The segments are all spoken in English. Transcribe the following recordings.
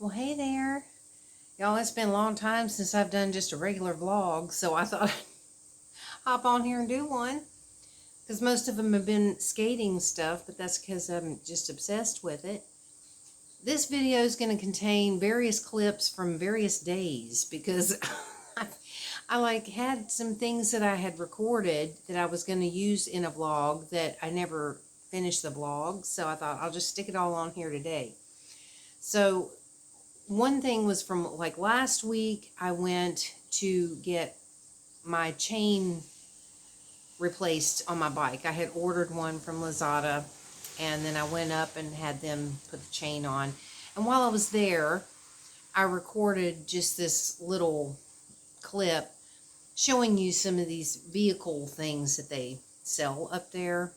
Well, hey there. Y'all, it's been a long time since I've done just a regular vlog, so I thought I'd hop on here and do one. Because most of them have been skating stuff, but that's because I'm just obsessed with it. This video is going to contain various clips from various days because I had some things that I had recorded that I was going to use in a vlog that I never finished the vlog, so I thought I'll just stick it all on here today. So one thing was from like last week, I went to get my chain replaced on my bike. I had ordered one from Lazada, and then I went up and had them put the chain on. And while I was there, I recorded just this little clip showing you some of these vehicle things that they sell up there.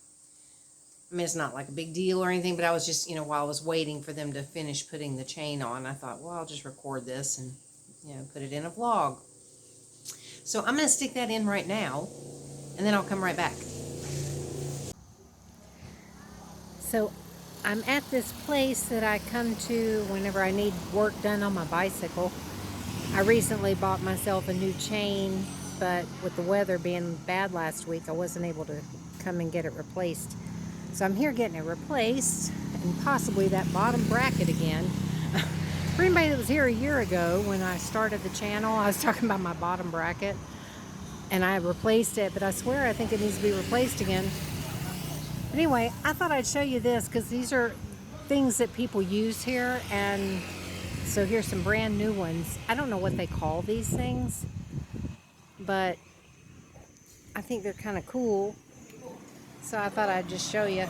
I mean, it's not like a big deal or anything, but I was just, while I was waiting for them to finish putting the chain on, I thought, well, I'll just record this and, put it in a vlog. So I'm going to stick that in right now, and then I'll come right back. So I'm at this place that I come to whenever I need work done on my bicycle. I recently bought myself a new chain, but with the weather being bad last week, I wasn't able to come and get it replaced. So I'm here getting it replaced, and possibly that bottom bracket again. For anybody that was here a year ago when I started the channel, I was talking about my bottom bracket, and I replaced it, but I swear I think it needs to be replaced again. But anyway, I thought I'd show you this because these are things that people use here, and so here's some brand new ones. I don't know what they call these things, but I think they're kind of cool. So I thought I'd just show you.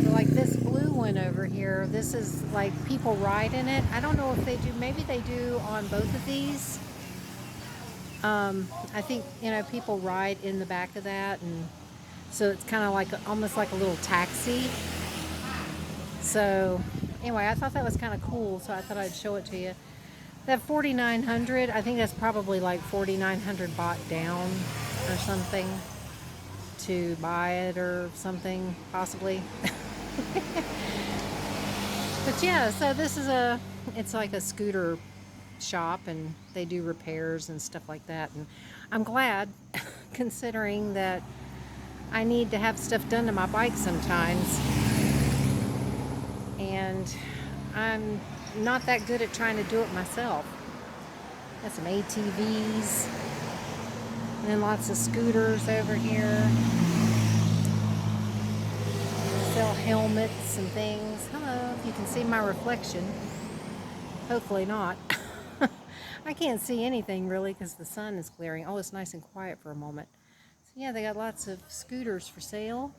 So like this blue one over here, this is like people ride in it. I don't know if they do, maybe they do on both of these. I think, people ride in the back of that, and so it's kind of like almost like a little taxi. So anyway, I thought that was kind of cool, so I thought I'd show it to you. That 4,900, I think that's probably like 4,900 bought down or something to buy it or something, possibly. But yeah, so this is it's like a scooter shop, and they do repairs and stuff like that. And I'm glad, considering that I need to have stuff done to my bike sometimes. And I'm not that good at trying to do it myself. Got some ATVs, and then lots of scooters over here. Sell helmets and things. Hello, you can see my reflection. Hopefully not. I can't see anything really because the sun is clearing. Oh, it's nice and quiet for a moment. So yeah, they got lots of scooters for sale.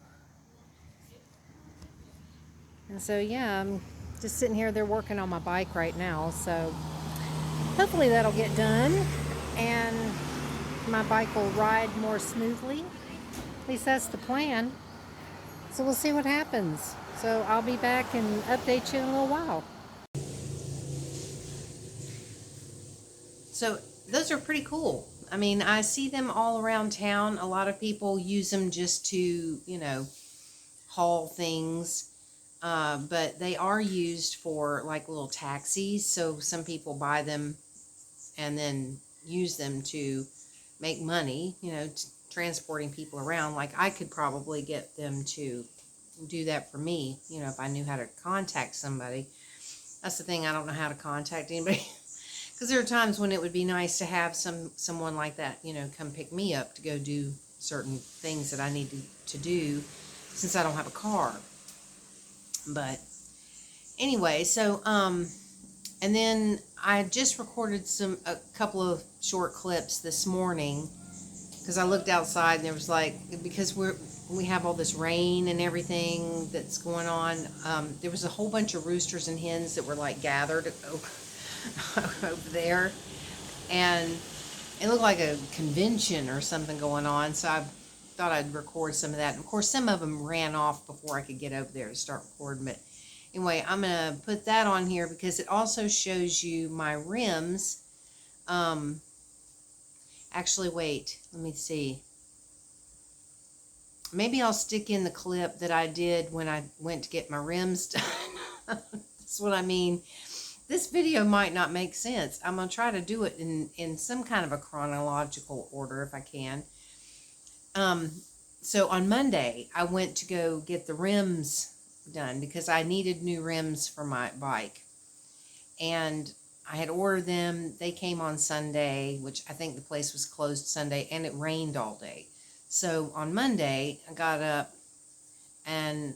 And so yeah, I'm just sitting here. They're working on my bike right now, so hopefully that'll get done and my bike will ride more smoothly. At least that's the plan. So we'll see what happens. So I'll be back and update you in a little while. So those are pretty cool. I mean, I see them all around town. A lot of people use them just to, haul things. But they are used for like little taxis. So some people buy them and then use them to make money, transporting people around. Like I could probably get them to do that for me, if I knew how to contact somebody. That's the thing, I don't know how to contact anybody. Because there are times when it would be nice to have someone like that, come pick me up to go do certain things that I need to do since I don't have a car. But anyway, so and then I just recorded a couple of short clips this morning because I looked outside and there was because we have all this rain and everything that's going on. There was a whole bunch of roosters and hens that were gathered over there, and it looked like a convention or something going on. So I thought I'd record some of that. And of course, some of them ran off before I could get over there to start recording. But anyway, I'm gonna put that on here because it also shows you my rims. Actually, wait, let me see. Maybe I'll stick in the clip that I did when I went to get my rims done. That's what I mean. This video might not make sense. I'm going to try to do it in some kind of a chronological order if I can. So on Monday, I went to go get the rims done because I needed new rims for my bike. And I had ordered them. They came on Sunday, which I think the place was closed Sunday, and it rained all day. So on Monday, I got up and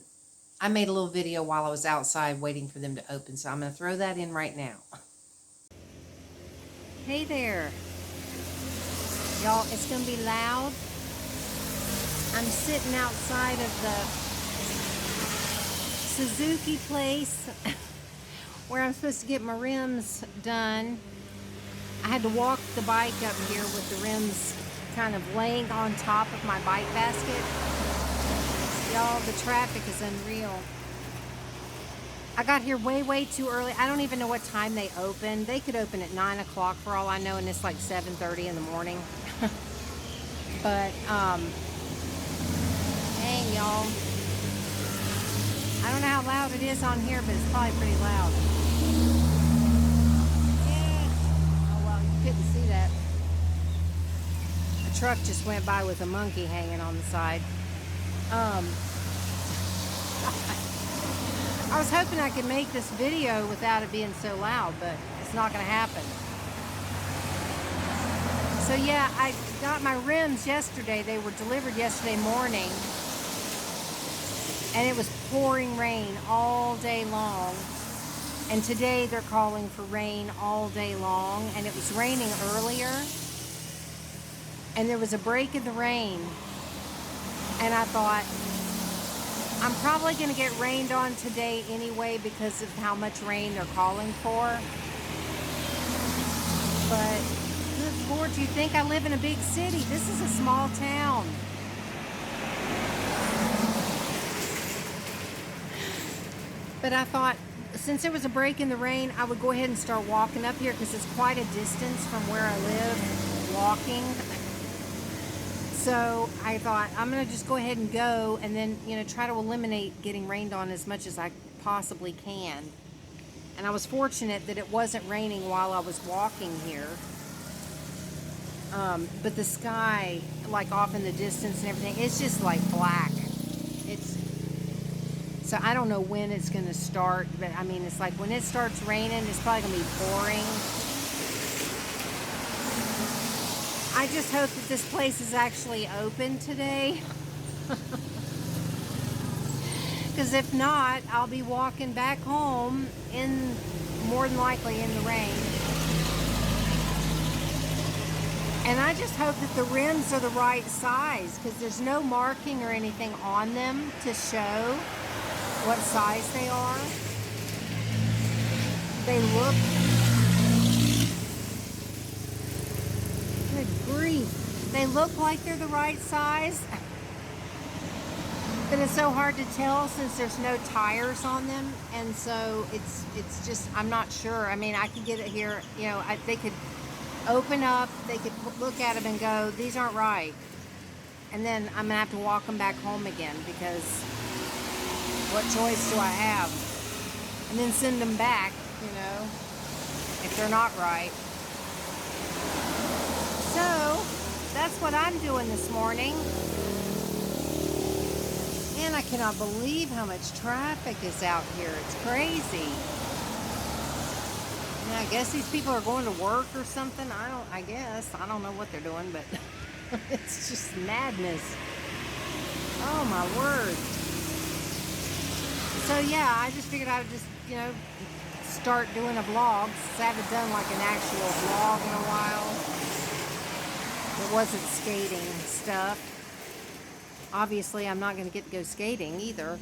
I made a little video while I was outside waiting for them to open. So I'm going to throw that in right now. Hey there. Y'all, it's going to be loud. I'm sitting outside of the Suzuki place where I'm supposed to get my rims done. I had to walk the bike up here with the rims kind of laying on top of my bike basket. Y'all, the traffic is unreal. I got here way too early. I don't even know what time they open. They could open at 9 o'clock for all I know, and it's like 7:30 in the morning. But, dang, y'all. I don't know how loud it is on here, but it's probably pretty loud. Oh, well, you couldn't see that. A truck just went by with a monkey hanging on the side. I was hoping I could make this video without it being so loud, but it's not going to happen. So yeah, I got my rims yesterday. They were delivered yesterday morning. And it was pouring rain all day long. And today they're calling for rain all day long. And it was raining earlier. And there was a break in the rain. And I thought, I'm probably going to get rained on today anyway because of how much rain they're calling for. But, good Lord, do you think I live in a big city? This is a small town. But I thought, since there was a break in the rain, I would go ahead and start walking up here because it's quite a distance from where I live, walking. So I thought, I'm going to just go ahead and go and then, try to eliminate getting rained on as much as I possibly can. And I was fortunate that it wasn't raining while I was walking here. But the sky, like off in the distance and everything, it's just like black. So I don't know when it's going to start, but I mean, it's like when it starts raining, it's probably going to be pouring. I just hope that this place is actually open today. Because if not, I'll be walking back home more than likely in the rain. And I just hope that the rims are the right size because there's no marking or anything on them to show what size they are. They look... Good grief. They look like they're the right size. But it's so hard to tell since there's no tires on them. And so it's just, I'm not sure. I mean, I could get it here, they could open up, they could look at them and go, these aren't right. And then I'm going to have to walk them back home again because what choice do I have? And then send them back, if they're not right. So, that's what I'm doing this morning. And I cannot believe how much traffic is out here. It's crazy. And I guess these people are going to work or something. I guess. I don't know what they're doing, but it's just madness. Oh my word. So yeah, I just figured I would just, start doing a vlog. Since I haven't done like an actual vlog in a while. It wasn't skating stuff. Obviously, I'm not going to get to go skating either.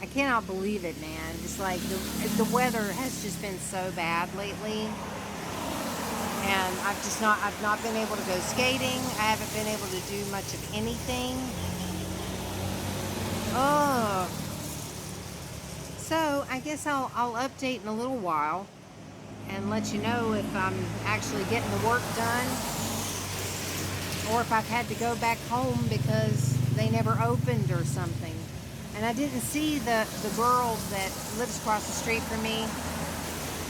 I cannot believe it, man. Just like the weather has just been so bad lately. And I've not been able to go skating. I haven't been able to do much of anything. Oh. So, I guess I'll update in a little while and let you know if I'm actually getting the work done or if I've had to go back home because they never opened or something. And I didn't see the girl that lives across the street from me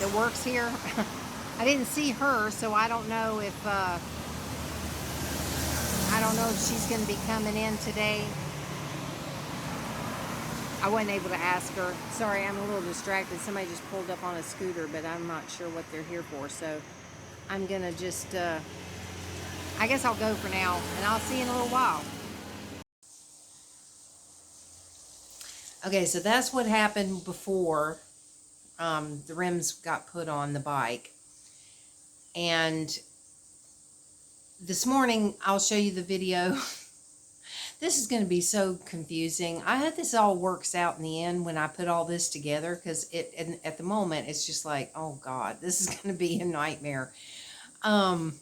that works here. I didn't see her, so I don't know if she's going to be coming in today. I wasn't able to ask her. Sorry, I'm a little distracted. Somebody just pulled up on a scooter, but I'm not sure what they're here for. So I'm going to just, I guess I'll go for now, and I'll see you in a little while. Okay, so that's what happened before the rims got put on the bike. And this morning, I'll show you the video. This is going to be so confusing. I hope this all works out in the end when I put all this together, because at the moment, it's just like, oh God, this is going to be a nightmare. But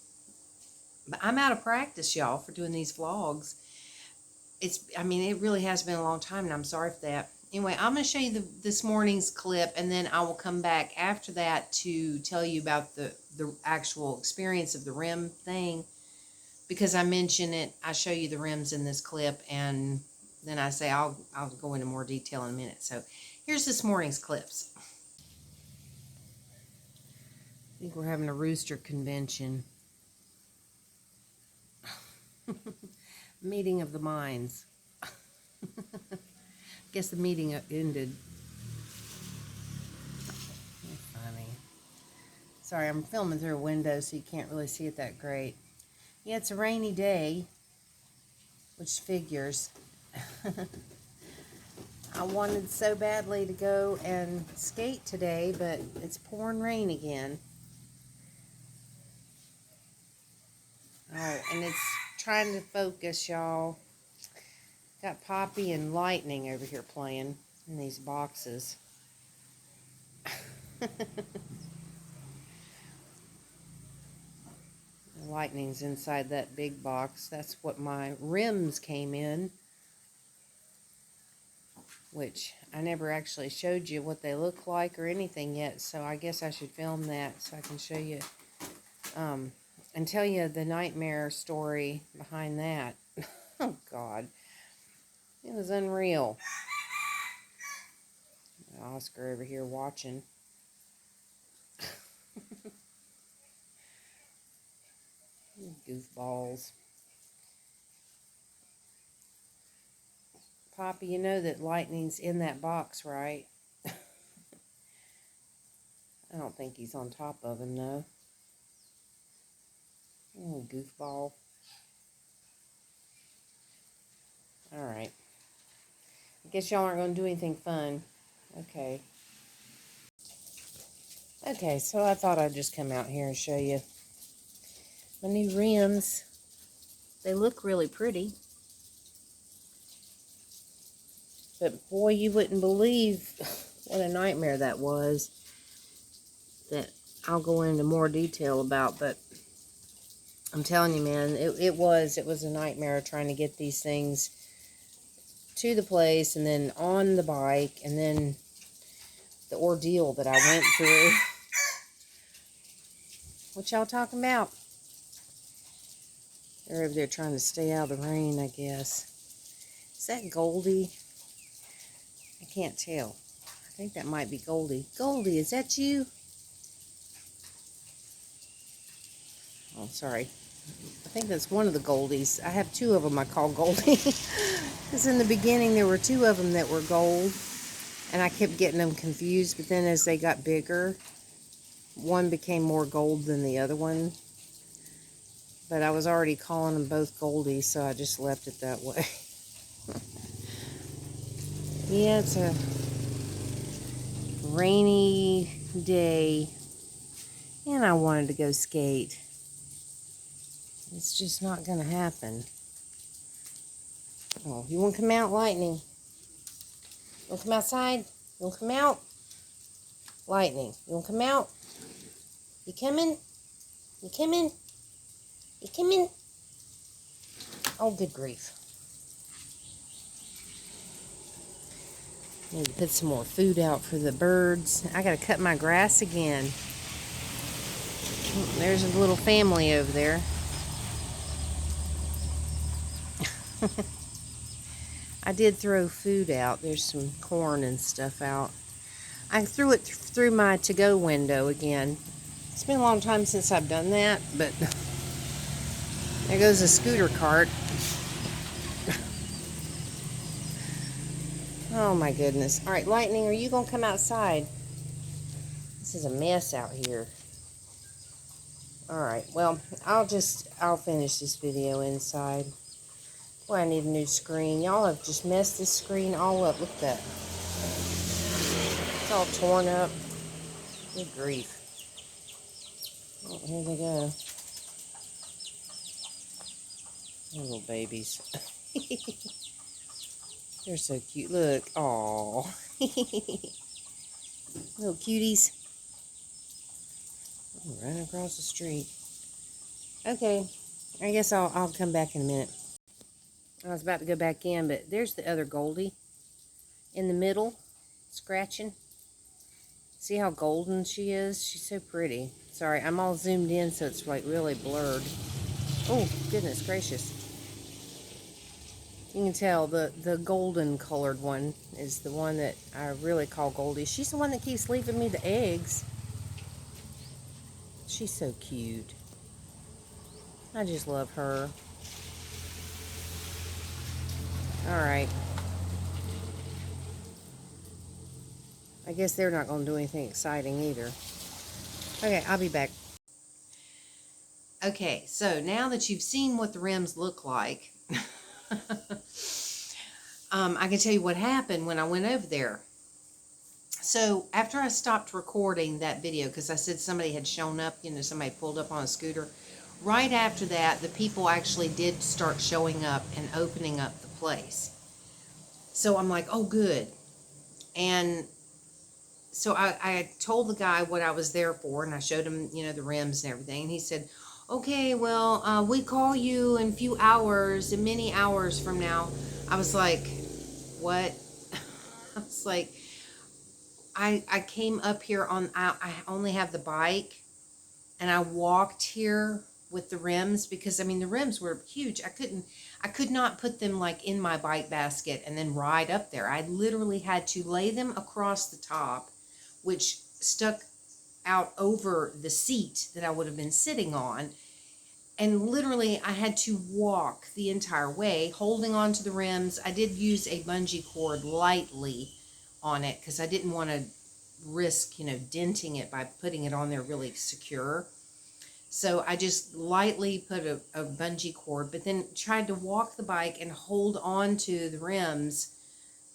I'm out of practice, y'all, for doing these vlogs. I mean, it really has been a long time, and I'm sorry for that. Anyway, I'm going to show you this morning's clip, and then I will come back after that to tell you about the actual experience of the rim thing. Because I mention it, I show you the rims in this clip, and then I say I'll go into more detail in a minute. So here's this morning's clips. I think we're having a rooster convention. Meeting of the minds. I guess the meeting ended. Funny. Sorry, I'm filming through a window, so you can't really see it that great. Yeah, it's a rainy day, which figures. I wanted so badly to go and skate today, but it's pouring rain again. Oh, and it's trying to focus, y'all. Got Poppy and Lightning over here playing in these boxes. Lightning's inside that big box. That's what my rims came in, which I never actually showed you what they look like or anything yet, so I guess I should film that so I can show you and tell you the nightmare story behind that. Oh God, it was unreal. Oscar over here watching. Goofballs. Poppy, you know that Lightning's in that box, right? I don't think he's on top of him, though. Oh, goofball. Alright. I guess y'all aren't going to do anything fun. Okay. Okay, so I thought I'd just come out here and show you my new rims. They look really pretty. But boy, you wouldn't believe what a nightmare that was. That I'll go into more detail about, but I'm telling you, man, it was a nightmare trying to get these things to the place and then on the bike, and then the ordeal that I went through. What y'all talking about? They're over there trying to stay out of the rain, I guess. Is that Goldie? I can't tell. I think that might be Goldie. Goldie, is that you? Oh, sorry. I think that's one of the Goldies. I have two of them I call Goldie. Because in the beginning there were two of them that were gold. And I kept getting them confused. But then as they got bigger, one became more gold than the other one. But I was already calling them both Goldies, so I just left it that way. Yeah, it's a rainy day. And I wanted to go skate. It's just not going to happen. Oh, you want to come out, Lightning? You want to come outside? You want to come out? Lightning, you want to come out? You coming? You coming? You coming? Oh, good grief. Need to put some more food out for the birds. I got to cut my grass again. There's a little family over there. I did throw food out. There's some corn and stuff out. I threw it through my to-go window again. It's been a long time since I've done that, but there goes a scooter cart. Oh my goodness. All right, Lightning, are you going to come outside? This is a mess out here. All right, well, I'll finish this video inside. Boy, I need a new screen. Y'all have just messed this screen all up. Look at that. It's all torn up. Good grief. Oh, here they go. Little babies. They're so cute. Look. Aww. Little cuties. Running across the street. Okay. I guess I'll come back in a minute. I was about to go back in, but there's the other Goldie in the middle, scratching. See how golden she is? She's so pretty. Sorry, I'm all zoomed in, so it's like really blurred. Oh, goodness gracious. You can tell the golden colored one is the one that I really call Goldie. She's the one that keeps leaving me the eggs. She's so cute. I just love her. Alright. I guess they're not going to do anything exciting either. Okay, I'll be back. Okay, so now that you've seen what the rims look like, I can tell you what happened when I went over there. So after I stopped recording that video, because I said somebody had shown up, somebody pulled up on a scooter. Right after that, the people actually did start showing up and opening up the place. So I'm like, oh, good. And so I told the guy what I was there for, and I showed him, the rims and everything. And he said, okay, well, we call you in a few hours, in many hours from now. I was like, what? I was like, I came up here I only have the bike, and I walked here with the rims because, the rims were huge. I could not put them like in my bike basket and then ride up there. I literally had to lay them across the top, which stuck out over the seat that I would have been sitting on. And literally I had to walk the entire way, holding on to the rims. I did use a bungee cord lightly on it because I didn't want to risk, denting it by putting it on there really secure. So I just lightly put a bungee cord, but then tried to walk the bike and hold on to the rims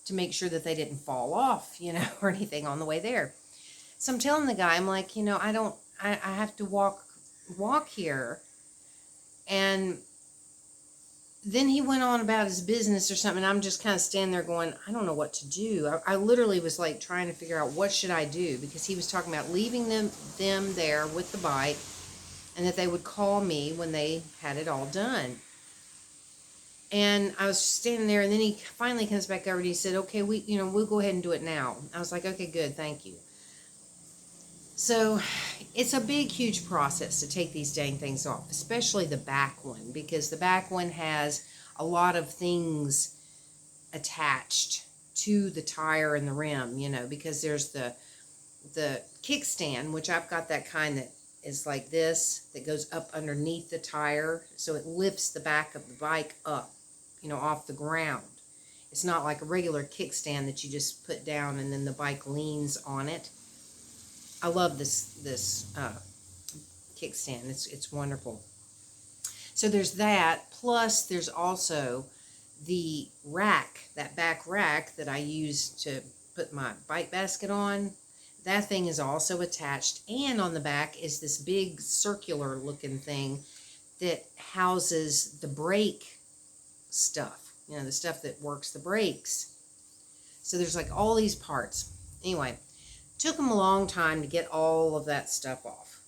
to make sure that they didn't fall off, or anything on the way there. So I'm telling the guy, I'm like, I have to walk here. And then he went on about his business or something. And I'm just kind of standing there going, I don't know what to do. I literally was like trying to figure out what should I do, because he was talking about leaving them there with the bike, and that they would call me when they had it all done. And I was standing there, and then he finally comes back over and he said, okay, we'll go ahead and do it now. I was like, okay, good, thank you. So it's a big, huge process to take these dang things off, especially the back one, because the back one has a lot of things attached to the tire and the rim, because there's the kickstand, which I've got that kind that is like this, that goes up underneath the tire, so it lifts the back of the bike up, off the ground. It's not like a regular kickstand that you just put down and then the bike leans on it. I love this kickstand. It's wonderful. So there's that, plus there's also the rack, that back rack that I use to put my bike basket on. That thing is also attached, and on the back is this big circular looking thing that houses the brake stuff, the stuff that works the brakes. So there's like all these parts. Anyway, took them a long time to get all of that stuff off.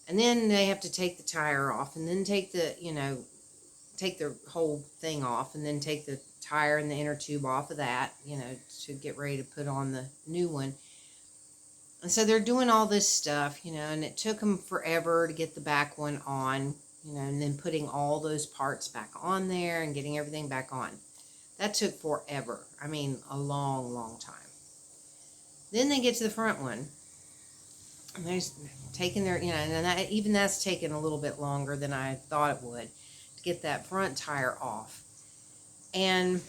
And then they have to take the tire off, and then take the whole thing off, and then take the tire and the inner tube off of that, to get ready to put on the new one. And so they're doing all this stuff, and it took them forever to get the back one on, and then putting all those parts back on there and getting everything back on. That took forever. I mean, a long, long time. Then they get to the front one, and they're taking their, and even that's taken a little bit longer than I thought it would to get that front tire off. And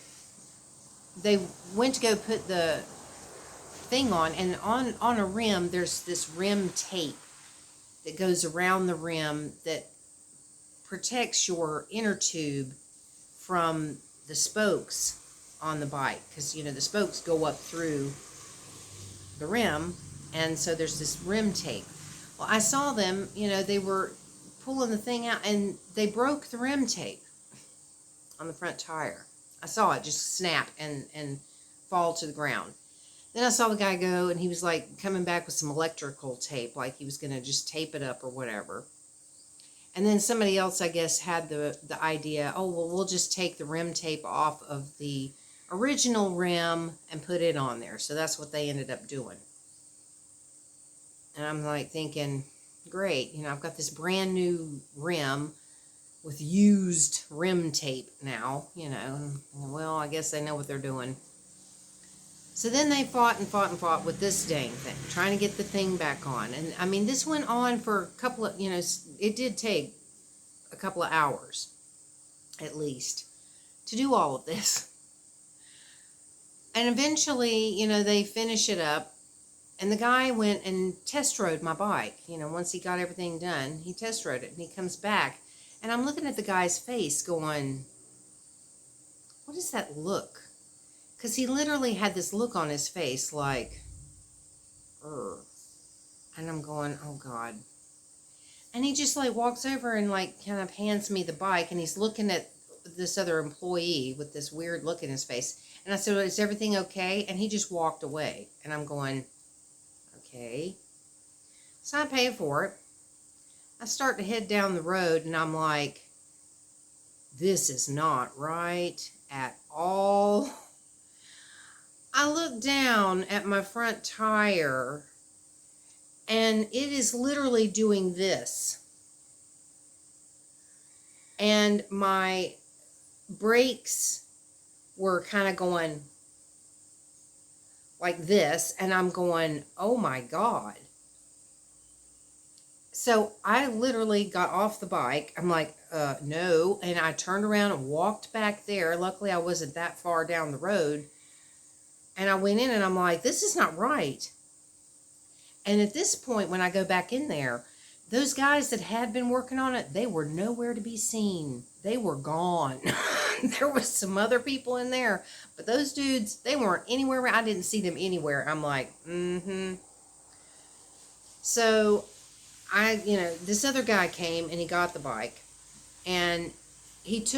they went to go put the thing on, and on a rim, there's this rim tape that goes around the rim that protects your inner tube from the spokes on the bike, because the spokes go up through the rim, and so there's this rim tape. Well, I saw them, they were pulling the thing out, and they broke the rim tape on the front tire. I saw it just snap and fall to the ground. Then I saw the guy go, and he was like coming back with some electrical tape, like he was going to just tape it up or whatever. And then somebody else, I guess, had the idea, oh, well, we'll just take the rim tape off of the original rim and put it on there. So that's what they ended up doing. And I'm like thinking, great, I've got this brand new rim with used rim tape now, well, I guess they know what they're doing. So then they fought and fought and fought with this dang thing, trying to get the thing back on. And I mean, this went on for a couple of, it did take a couple of hours, at least, to do all of this. And eventually, they finish it up. And the guy went and test rode my bike. Once he got everything done, he test rode it. And he comes back. And I'm looking at the guy's face going, what does that look? Because he literally had this look on his face like, Urgh. And I'm going, oh God. And he just like walks over and like kind of hands me the bike, and he's looking at this other employee with this weird look in his face. And I said, well, is everything okay? And he just walked away. And I'm going, okay. So I pay for it. I start to head down the road, and I'm like, this is not right at all. I look down at my front tire, and it is literally doing this. And my brakes were kind of going like this, and I'm going, oh my God. So I literally got off the bike. I'm like, no. And I turned around and walked back there. Luckily, I wasn't that far down the road. And I went in, and I'm like, this is not right. And at this point, when I go back in there, those guys that had been working on it, they were nowhere to be seen. They were gone. There was some other people in there, but those dudes, they weren't anywhere. I didn't see them anywhere. I'm like, So this other guy came, and he got the bike, and he's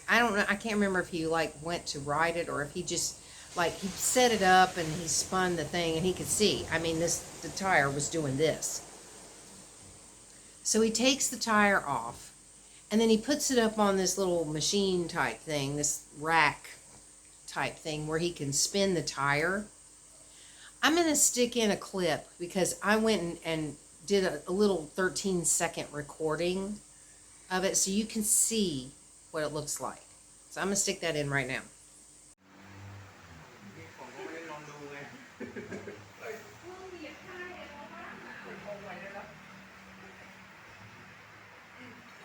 I don't know, I can't remember if he like went to ride it, or if he just like, he set it up and he spun the thing, and he could see, I mean, the tire was doing this. So he takes the tire off, and then he puts it up on this little machine type thing, this rack type thing where he can spin the tire. I'm going to stick in a clip, because I went and did a little 13-second recording of it so you can see what it looks like. So I'm going to stick that in right now.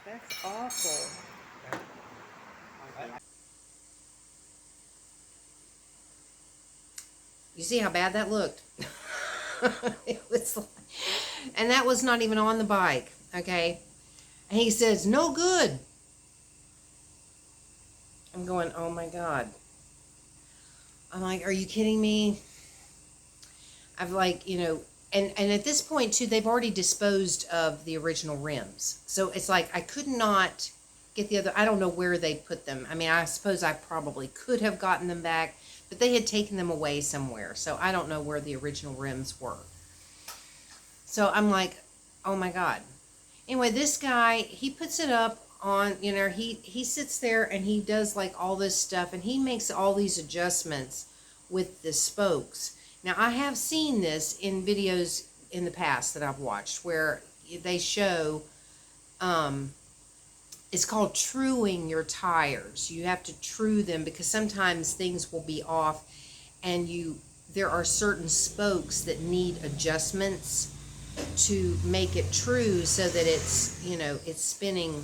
That's awful. You see how bad that looked? It was like, and that was not even on the bike, okay? And he says, no good. I'm going, oh my God. I'm like, are you kidding me? I've like, and at this point too, they've already disposed of the original rims. So it's like, I could not get the other, I don't know where they put them. I mean, I suppose I probably could have gotten them back, but they had taken them away somewhere. So I don't know where the original rims were. So I'm like, oh my God. Anyway, this guy, he puts it up on, he sits there and he does like all this stuff, and he makes all these adjustments with the spokes. Now, I have seen this in videos in the past that I've watched where they show it's called truing your tires. You have to true them because sometimes things will be off, and there are certain spokes that need adjustments to make it true so that it's, it's spinning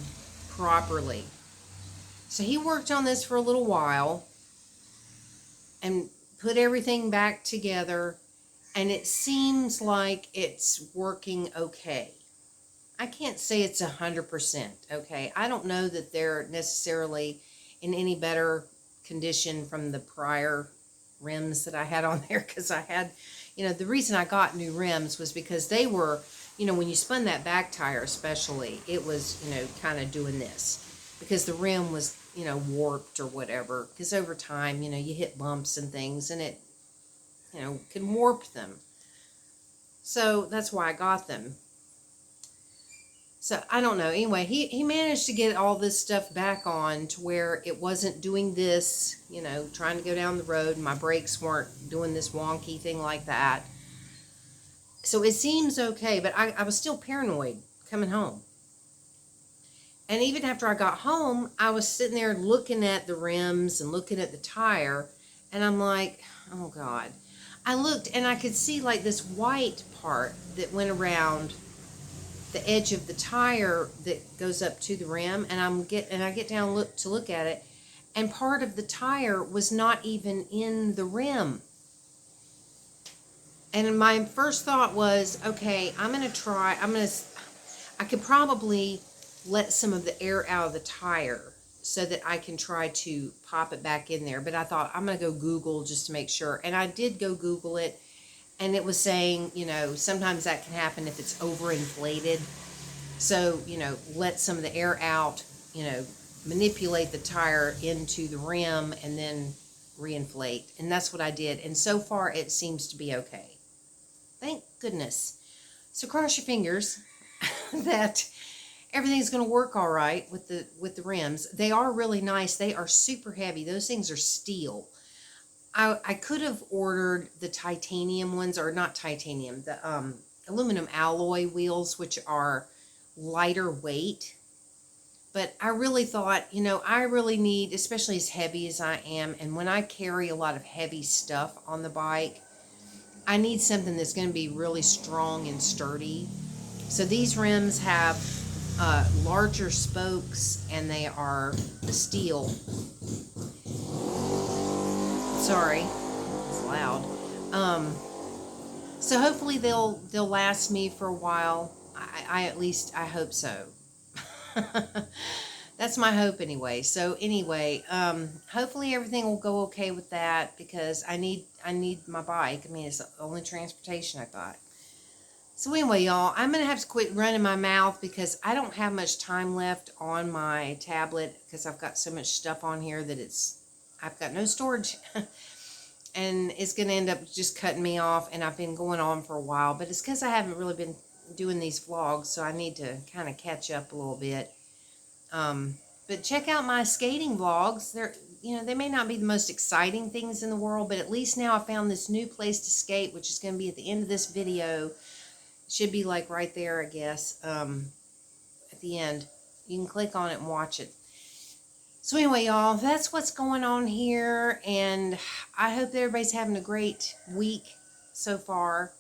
properly. So he worked on this for a little while and put everything back together, and it seems like it's working okay. I can't say it's 100%, okay? I don't know that they're necessarily in any better condition from the prior rims that I had on there, because I had, the reason I got new rims was because they were, when you spun that back tire especially, it was, kind of doing this, because the rim was, warped or whatever, because over time, you hit bumps and things, and it, can warp them. So that's why I got them. So I don't know. Anyway, he managed to get all this stuff back on to where it wasn't doing this, trying to go down the road. My brakes weren't doing this wonky thing like that. So it seems okay, but I was still paranoid coming home. And even after I got home, I was sitting there looking at the rims and looking at the tire, and I'm like, oh God. I looked and I could see like this white part that went around the edge of the tire that goes up to the rim, and I get down to look at it, and part of the tire was not even in the rim. And my first thought was, okay, I could probably let some of the air out of the tire so that I can try to pop it back in there. But I thought, I'm going to go Google just to make sure. And I did go Google it. And it was saying, sometimes that can happen if it's overinflated. So, let some of the air out, manipulate the tire into the rim and then reinflate. And that's what I did. And so far, it seems to be okay. Thank goodness. So cross your fingers that everything's going to work all right with the rims. They are really nice. They are super heavy. Those things are steel. I could have ordered the titanium ones, or not titanium, the aluminum alloy wheels, which are lighter weight. But I really thought, I really need, especially as heavy as I am, and when I carry a lot of heavy stuff on the bike, I need something that's going to be really strong and sturdy. So these rims have larger spokes, and they are steel. Sorry, it's loud. So hopefully they'll last me for a while. I at least I hope so. That's my hope anyway. So anyway, hopefully everything will go okay with that, because I need my bike. I mean, it's the only transportation I got. So anyway, y'all, I'm going to have to quit running my mouth because I don't have much time left on my tablet, because I've got so much stuff on here that I've got no storage. And it's going to end up just cutting me off, and I've been going on for a while. But it's because I haven't really been doing these vlogs, so I need to kind of catch up a little bit. But check out my skating vlogs. They may not be the most exciting things in the world, but at least now I found this new place to skate, which is going to be at the end of this video. Should be like right there, I guess, at the end. You can click on it and watch it. So anyway, y'all, that's what's going on here, and I hope that everybody's having a great week so far.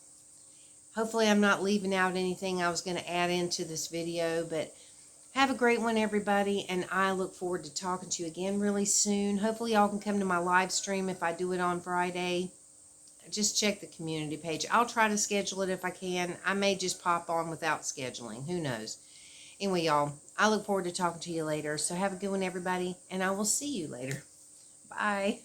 Hopefully I'm not leaving out anything I was going to add into this video, but have a great one, everybody, and I look forward to talking to you again really soon. Hopefully y'all can come to my live stream if I do it on Friday. Just check the community page. I'll try to schedule it if I can. I may just pop on without scheduling. Who knows? Anyway, y'all, I look forward to talking to you later. So have a good one, everybody, and I will see you later. Bye.